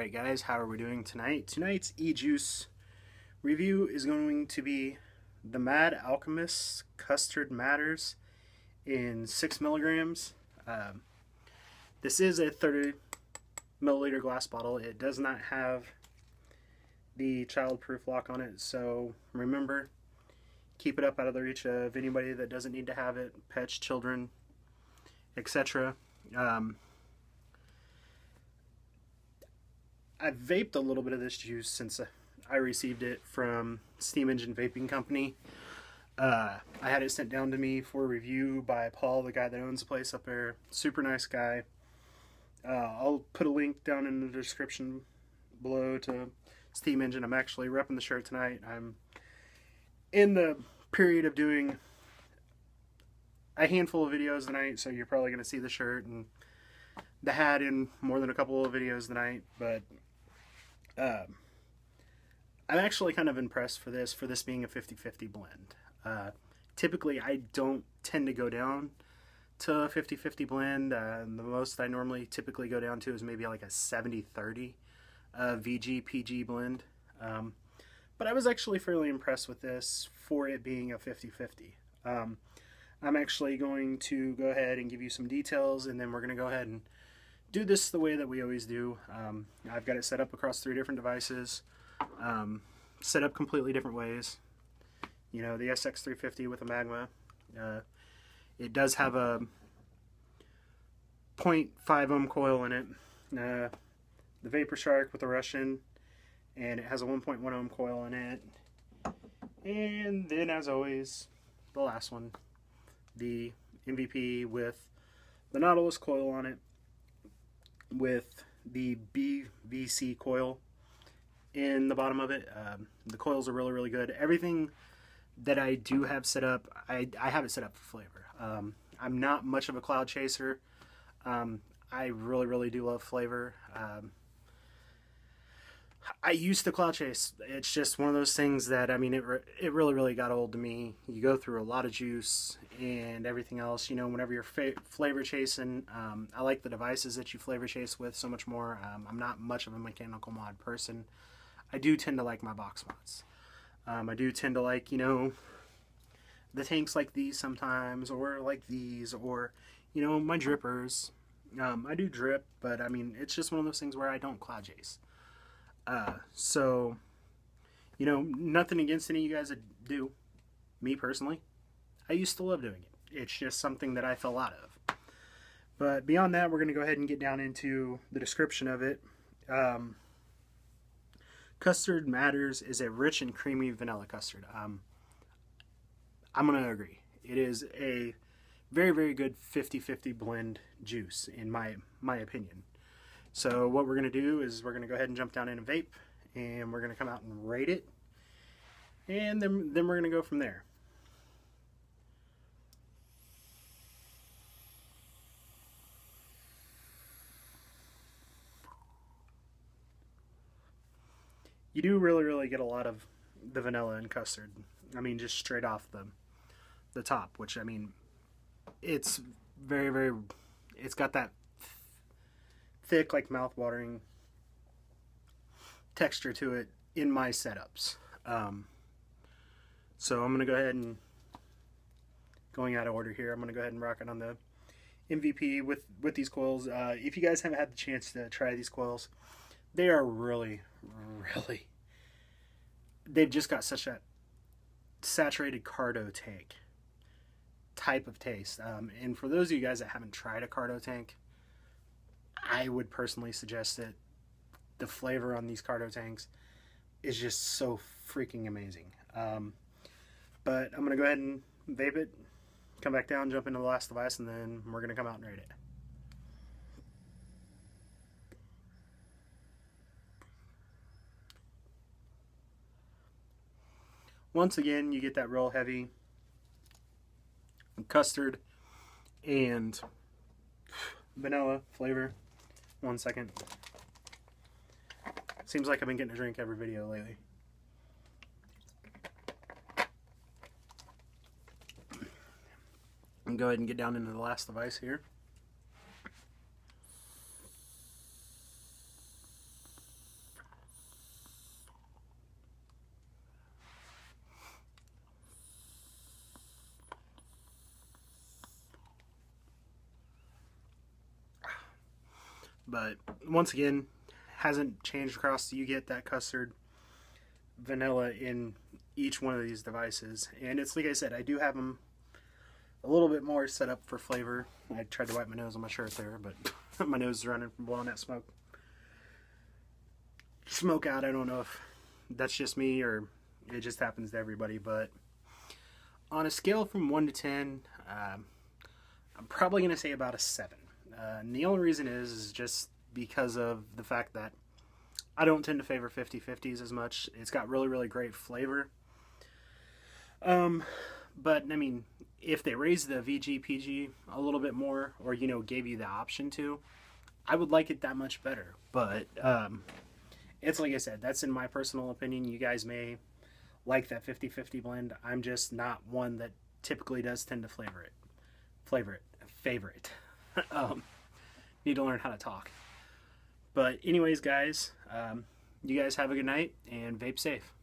Alright guys, how are we doing tonight? Tonight's e-juice review is going to be the Mad Alchemist Custard Matters in 6 milligrams. This is a 30 milliliter glass bottle. It does not have the child-proof lock on it, so remember, keep it up out of the reach of anybody that doesn't need to have it, pets, children, etc. I've vaped a little bit of this juice since I received it from Steam Engine Vaping Company. I had it sent down to me for review by Paul, the guy that owns the place up there. Super nice guy. I'll put a link down in the description below to Steam Engine. I'm actually repping the shirt tonight. I'm in the period of doing a handful of videos tonight, so you're probably going to see the shirt and the hat in more than a couple of videos tonight, but I'm actually kind of impressed for this being a 50-50 blend. Typically, I don't tend to go down to a 50-50 blend. The most I normally typically go down to is maybe like a 70-30 VG-PG blend. But I was actually fairly impressed with this for it being a 50-50. I'm actually going to go ahead and give you some details, and then we're going to go ahead and do this the way that we always do. I've got it set up across 3 different devices, set up completely different ways. You know, the SX350 with a magma. It does have a 0.5 ohm coil in it. The Vapor Shark with a Russian, and it has a 1.1 ohm coil in it. And then, as always, the last one, the MVP with the Nautilus coil on it, with the BVC coil in the bottom of it. The coils are really good. Everything that I do have set up, I have it set up for flavor. I'm not much of a cloud chaser. I really do love flavor. I used to cloud chase. It's just one of those things that, I mean, it really got old to me. You go through a lot of juice and everything else, you know, whenever you're flavor chasing. I like the devices that you flavor chase with so much more. I'm not much of a mechanical mod person. I do tend to like my box mods. I do tend to like, you know, the tanks like these sometimes, or like these, or, you know, my drippers. I do drip, but I mean, it's just one of those things where I don't cloud chase. So, you know, nothing against any of you guys that do. Me personally, I used to love doing it. It's just something that I fell out of. But beyond that, we're going to go ahead and get down into the description of it. Custard Matters is a rich and creamy vanilla custard. I'm going to agree. It is a very good 50-50 blend juice, in my opinion. So what we're going to do is we're going to go ahead and jump down in a vape, and we're going to come out and rate it, and then we're going to go from there. You do really get a lot of the vanilla and custard. I mean, just straight off the top, which, I mean, it's very, it's got that thick, like mouth-watering texture to it in my setups. So I'm going to go ahead and, going out of order here, I'm going to go ahead and rock it on the MVP with these coils. If you guys haven't had the chance to try these coils, they are really, they've just got such a saturated cardo tank type of taste. And for those of you guys that haven't tried a cardo tank, I would personally suggest that the flavor on these cardo tanks is just so freaking amazing. But I'm going to go ahead and vape it, come back down, jump into the last device, and then we're going to come out and rate it. Once again, you get that real heavy custard and vanilla flavor. 1 second. Seems like I've been getting a drink every video lately. I'm going to go ahead and get down into the last device here. But once again, hasn't changed across. You get that custard vanilla in each one of these devices. And it's like I said, I do have them a little bit more set up for flavor. I tried to wipe my nose on my shirt there, but my nose is running from blowing that smoke out. I don't know if that's just me or it just happens to everybody, but on a scale from 1 to 10, I'm probably going to say about a 7. And the only reason is just because of the fact that I don't tend to favor 50/50s as much. It's got really, really great flavor. But, I mean, if they raised the VG/PG a little bit more, or, you know, gave you the option to, I would like it that much better. But, it's like I said, that's in my personal opinion. You guys may like that 50/50 blend. I'm just not one that typically does tend to favor it. Need to learn how to talk. But anyways, guys, you guys have a good night and vape safe.